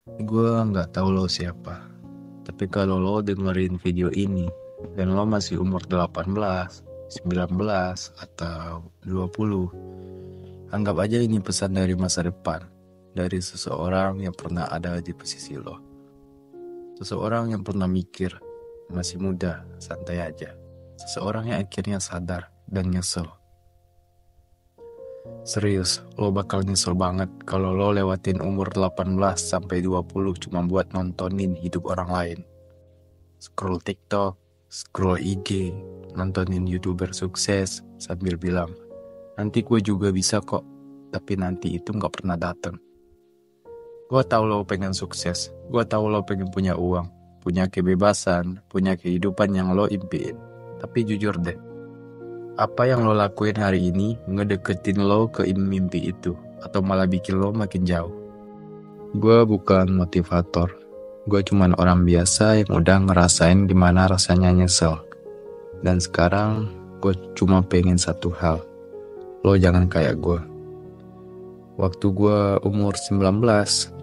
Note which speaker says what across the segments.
Speaker 1: Gue nggak tahu lo siapa, tapi kalau lo dengerin video ini dan lo masih umur 18, 19, atau 20, anggap aja ini pesan dari masa depan, dari seseorang yang pernah ada di posisi lo. Seseorang yang pernah mikir, masih muda, santai aja. Seseorang yang akhirnya sadar dan nyesel. Serius, lo bakal nyesel banget kalau lo lewatin umur 18 sampai 20 cuma buat nontonin hidup orang lain. Scroll TikTok, scroll IG, nontonin YouTuber sukses sambil bilang, nanti gue juga bisa kok, tapi nanti itu gak pernah datang. Gue tahu lo pengen sukses, gue tahu lo pengen punya uang, punya kebebasan, punya kehidupan yang lo impiin. Tapi jujur deh, apa yang lo lakuin hari ini ngedeketin lo ke mimpi itu, atau malah bikin lo makin jauh? Gue bukan motivator, gue cuman orang biasa yang udah ngerasain gimana rasanya nyesel. Dan sekarang gue cuma pengen satu hal, lo jangan kayak gue. Waktu gue umur 19,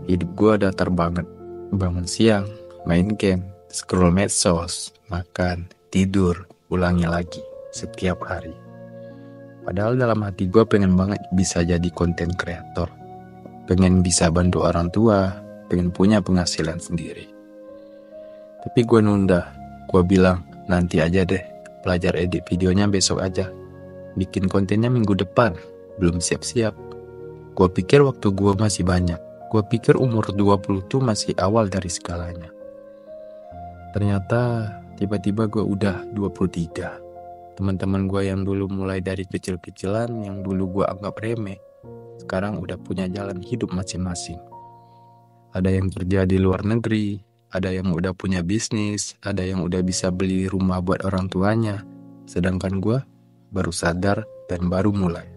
Speaker 1: hidup gue datar banget. Bangun siang, main game, scroll medsos, makan, tidur, ulangi lagi setiap hari. Padahal dalam hati gue pengen banget bisa jadi konten kreator. Pengen bisa bantu orang tua, pengen punya penghasilan sendiri. Tapi gue nunda, gue bilang nanti aja deh, belajar edit videonya besok aja. Bikin kontennya minggu depan, belum siap-siap. Gue pikir waktu gue masih banyak. Gue pikir umur 20 tuh masih awal dari segalanya. Ternyata tiba-tiba gue udah 23. Teman-teman gue yang dulu mulai dari kecil-kecilan, yang dulu gue anggap remeh, sekarang udah punya jalan hidup masing-masing. Ada yang kerja di luar negeri, ada yang udah punya bisnis, ada yang udah bisa beli rumah buat orang tuanya. Sedangkan gue baru sadar dan baru mulai.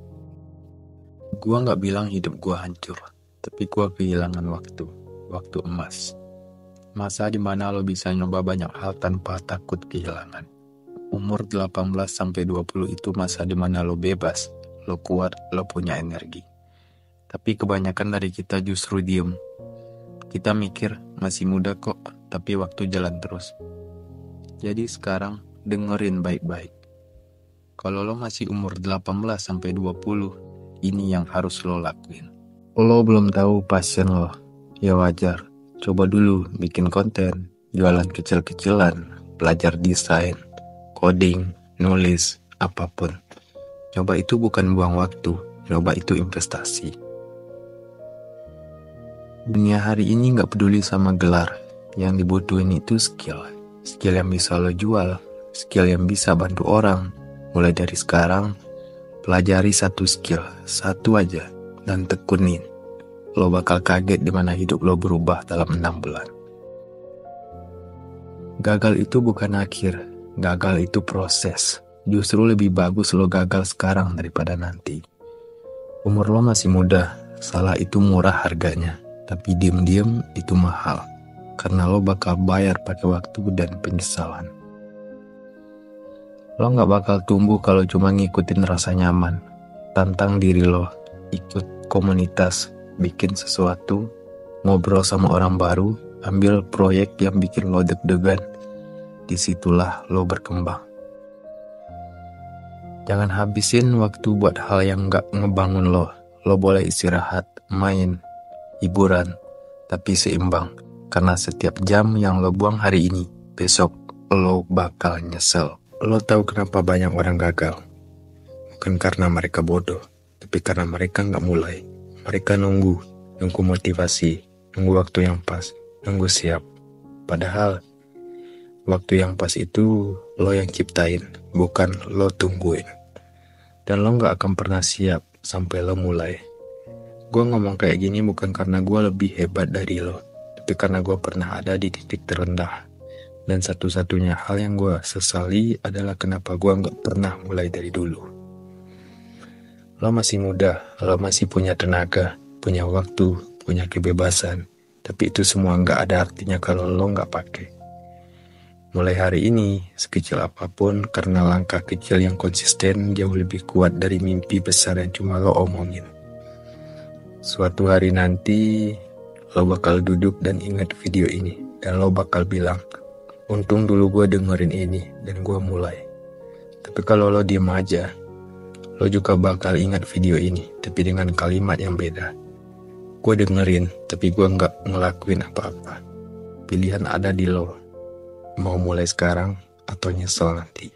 Speaker 1: Gue gak bilang hidup gue hancur, tapi gue kehilangan waktu emas. Masa dimana lo bisa nyoba banyak hal tanpa takut kehilangan. Umur 18 sampai 20 itu masa dimana lo bebas, lo kuat, lo punya energi. Tapi kebanyakan dari kita justru diem. Kita mikir masih muda kok, tapi waktu jalan terus. Jadi sekarang dengerin baik-baik. Kalau lo masih umur 18 sampai 20, ini yang harus lo lakuin. Lo belum tahu passion lo, ya wajar. Coba dulu bikin konten, jualan kecil-kecilan, belajar desain, coding, nulis, apapun. Coba itu bukan buang waktu, coba itu investasi. Dunia hari ini gak peduli sama gelar, yang dibutuhin itu skill. Skill yang bisa lo jual, skill yang bisa bantu orang. Mulai dari sekarang, pelajari satu skill, satu aja, dan tekunin. Lo bakal kaget dimana hidup lo berubah dalam 6 bulan. Gagal itu bukan akhir, gagal itu proses. Justru lebih bagus lo gagal sekarang daripada nanti. Umur lo masih muda, salah itu murah harganya, tapi diem-diem itu mahal. Karena lo bakal bayar pakai waktu dan penyesalan. Lo gak bakal tumbuh kalau cuma ngikutin rasa nyaman. Tantang diri lo, ikut komunitas, bikin sesuatu, ngobrol sama orang baru, ambil proyek yang bikin lo deg-degan. Disitulah lo berkembang. Jangan habisin waktu buat hal yang gak ngebangun lo. Lo boleh istirahat, main, hiburan, tapi seimbang. Karena setiap jam yang lo buang hari ini, besok lo bakal nyesel. Lo tahu kenapa banyak orang gagal? Bukan karena mereka bodoh, tapi karena mereka gak mulai. Mereka nunggu motivasi, nunggu waktu yang pas, nunggu siap. Padahal waktu yang pas itu lo yang ciptain, bukan lo tungguin. Dan lo gak akan pernah siap sampai lo mulai. Gue ngomong kayak gini bukan karena gue lebih hebat dari lo, tapi karena gue pernah ada di titik terendah. Dan satu-satunya hal yang gue sesali adalah kenapa gue gak pernah mulai dari dulu. Lo masih muda, lo masih punya tenaga, punya waktu, punya kebebasan. Tapi itu semua gak ada artinya kalau lo gak pakai. Mulai hari ini, sekecil apapun, karena langkah kecil yang konsisten jauh lebih kuat dari mimpi besar yang cuma lo omongin. Suatu hari nanti, lo bakal duduk dan ingat video ini. Dan lo bakal bilang, untung dulu gue dengerin ini dan gue mulai. Tapi kalau lo diem aja, lo juga bakal ingat video ini, tapi dengan kalimat yang beda. Gue dengerin, tapi gue gak ngelakuin apa-apa. Pilihan ada di lo. Mau mulai sekarang atau nyesel nanti.